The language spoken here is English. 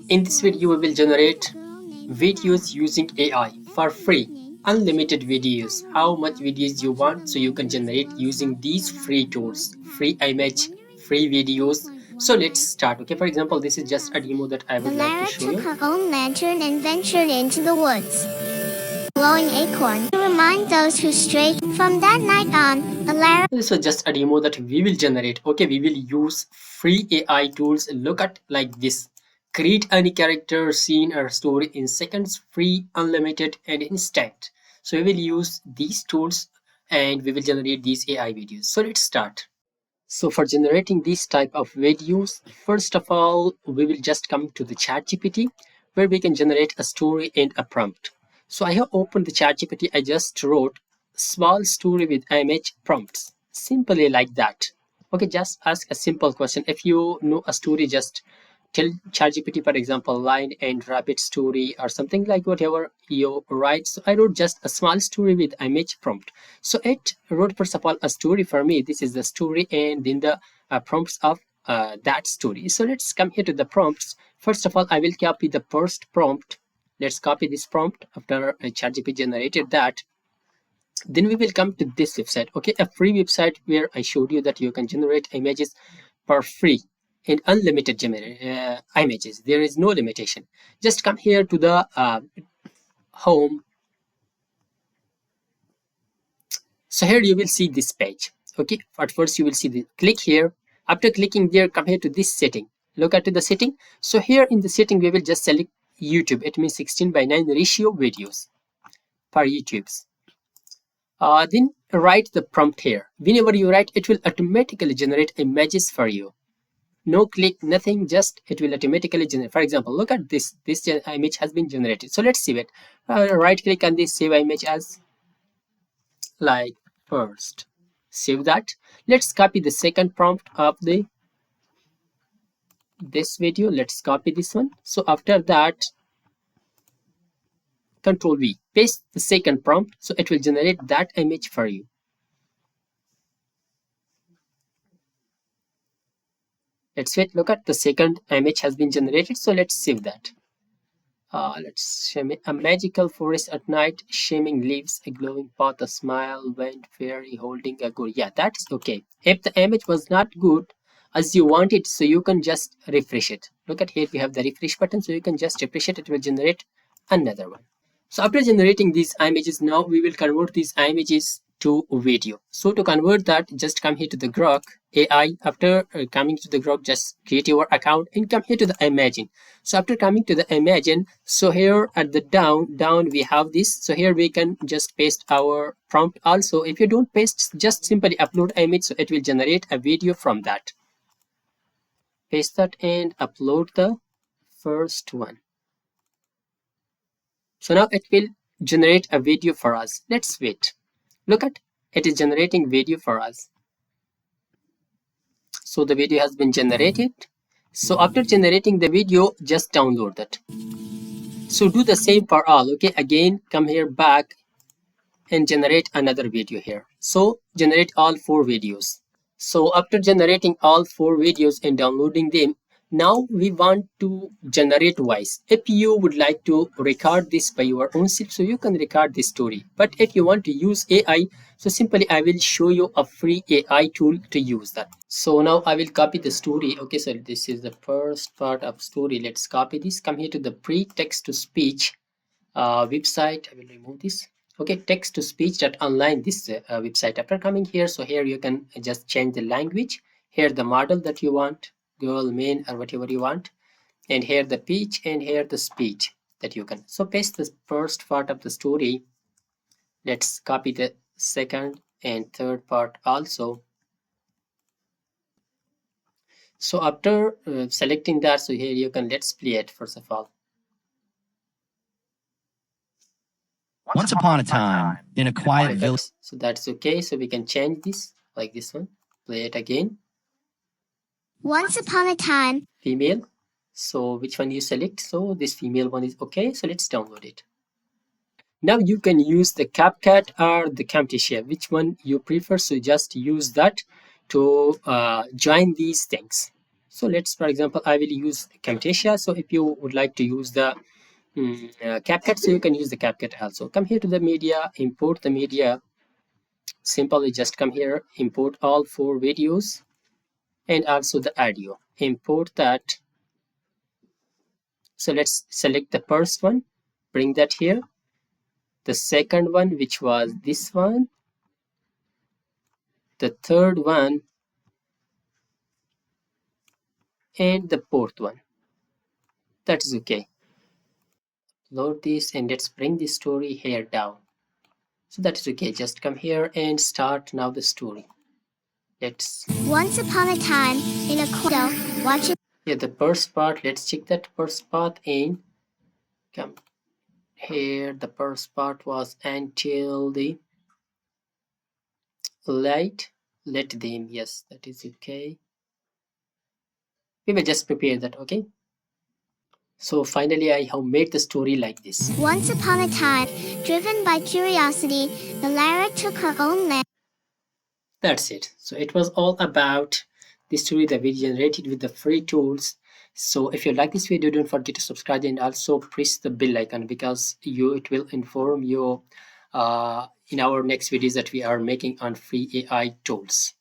In this video, we will generate videos using AI for free, unlimited videos. How much videos you want, so you can generate using these free tools, free image, free videos. So let's start. Okay, for example, this is just a demo that I would like to show you. Lara took her own lantern and ventured into the woods, blowing acorn to remind those who strayed. From that night on, Lara. This was just a demo that we will generate. Okay, we will use free AI tools. Look at like this. Create any character, scene, or story in seconds, free, unlimited, and instant. So we will use these tools and we will generate these AI videos. So let's start. So for generating these type of videos, first of all, we will just come to the ChatGPT where we can generate a story and a prompt. So I have opened the ChatGPT. I just wrote small story with image prompts, simply like that. Okay, just ask a simple question. If you know a story, just tell ChatGPT, for example, lion and rabbit story or something like whatever you write. So I wrote just a small story with image prompt. So it wrote first of all a story for me. This is the story and then the prompts of that story. So let's come here to the prompts. First of all, I will copy the first prompt. Let's copy this prompt after ChatGPT generated that. Then we will come to this website. Okay, a free website where I showed you that you can generate images for free and unlimited images. There is no limitation. Just come here to the home. So here you will see this page. Okay, at first you will see the click here. After clicking there, come here to this setting. Look at the setting. So here in the setting, we will just select YouTube. It means 16:9 ratio videos for YouTube's. Then write the prompt here. Whenever you write, it will automatically generate images for you. No click, nothing, just it will automatically generate. For example, look at this image has been generated. So let's see it. Right click on this, save image as, like, first save that. Let's copy the second prompt of this video. Let's copy this one. So after that, Control V, paste the second prompt, so it will generate that image for you. Let's wait. Look at the second image has been generated. So let's save that. Let's show me a magical forest at night, shimmering leaves, a glowing path, a smile, wind, fairy holding a gourd. Yeah, that's okay. If the image was not good as you want it, so you can just refresh it. Look at here, we have the refresh button, so you can just refresh it. It will generate another one. So after generating these images, now we will convert these images to video. So to convert that, just come here to the Grok AI. After coming to the Grok, just create your account and come here to the Imagine. So after coming to the Imagine, so here at the down we have this. So here we can just paste our prompt. Also, if you don't paste, just simply upload image, so it will generate a video from that. Paste that and upload the first one. So now it will generate a video for us. Let's wait. Look at it is generating video for us. So the video has been generated. So after generating the video, just download that. So do the same for all. Okay, again come here back and generate another video here. So generate all 4 videos. So after generating all 4 videos and downloading them, now we want to generate voice. If you would like to record this by your own self, so you can record this story. But if you want to use AI, so simply I will show you a free AI tool to use that. So now I will copy the story. Okay, so this is the first part of story. Let's copy this. Come here to the pre-text to speech website. I will remove this. Okay, text to speech.online, this website. After coming here, so here you can just change the language. Here the model that you want, girl, man, or whatever you want, and here the pitch and here the speech that you can. So paste the first part of the story. Let's copy the second and third part also. So after selecting that, so here you can, let's play it first of all. Once upon a time, in a quiet village. So that's okay. So we can change this like this one. Play it again. Once upon a time. Female. So which one you select? So this female one is okay. So let's download it. Now you can use the CapCut or the Camtasia, which one you prefer. So just use that to join these things. So let's, for example, I will use Camtasia. So if you would like to use the CapCut, so you can use the CapCut also. Come here to the media, import the media. Simply just come here, import all 4 videos and also the audio. Import that. So let's select the first one, bring that here. The second one, which was this one. The third one and the fourth one. That is okay. Load this and let's bring the story here down. So that is okay. Just come here and start now the story. Let's. Once upon a time, in a corner, watching. Yeah, the first part. Let's check that first part in. Come here. The first part was until the light. Let them. Yes, that is okay. We will just prepare that. Okay. So finally, I have made the story like this. Once upon a time, driven by curiosity, the Lara took her own land. That's it. So it was all about the story that we generated with the free tools. So if you like this video, don't forget to subscribe and also press the bell icon, because it will inform you in our next videos that we are making on free AI tools.